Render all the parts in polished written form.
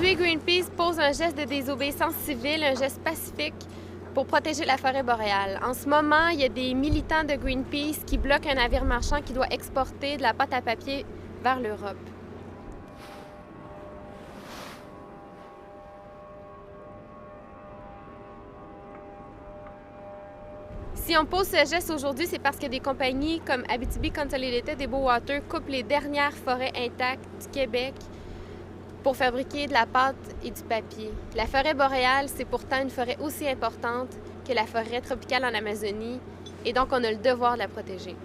Aujourd'hui, Greenpeace pose un geste de désobéissance civile, un geste pacifique pour protéger la forêt boréale. En ce moment, il y a des militants de Greenpeace qui bloquent un navire marchand qui doit exporter de la pâte à papier vers l'Europe. Si on pose ce geste aujourd'hui, c'est parce que des compagnies comme Abitibi Consolidated et Bowater coupent les dernières forêts intactes du Québec pour fabriquer de la pâte et du papier. La forêt boréale, c'est pourtant une forêt aussi importante que la forêt tropicale en Amazonie, et donc on a le devoir de la protéger.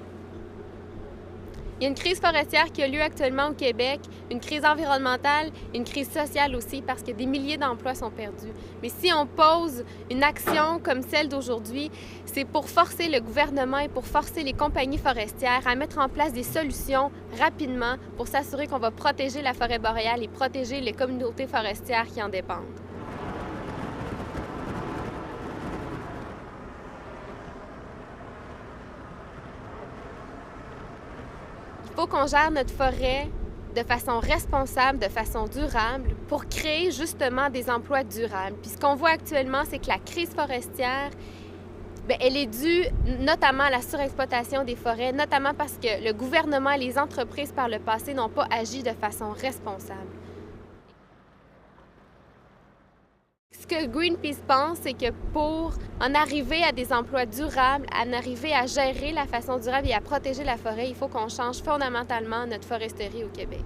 Il y a une crise forestière qui a lieu actuellement au Québec, une crise environnementale, une crise sociale aussi, parce que des milliers d'emplois sont perdus. Mais si on pose une action comme celle d'aujourd'hui, c'est pour forcer le gouvernement et pour forcer les compagnies forestières à mettre en place des solutions rapidement pour s'assurer qu'on va protéger la forêt boréale et protéger les communautés forestières qui en dépendent. Il faut qu'on gère notre forêt de façon responsable, de façon durable, pour créer justement des emplois durables. Puis ce qu'on voit actuellement, c'est que la crise forestière, elle est due notamment à la surexploitation des forêts, notamment parce que le gouvernement et les entreprises par le passé n'ont pas agi de façon responsable. Ce que Greenpeace pense, c'est que pour en arriver à des emplois durables, en arriver à gérer la façon durable et à protéger la forêt, il faut qu'on change fondamentalement notre foresterie au Québec.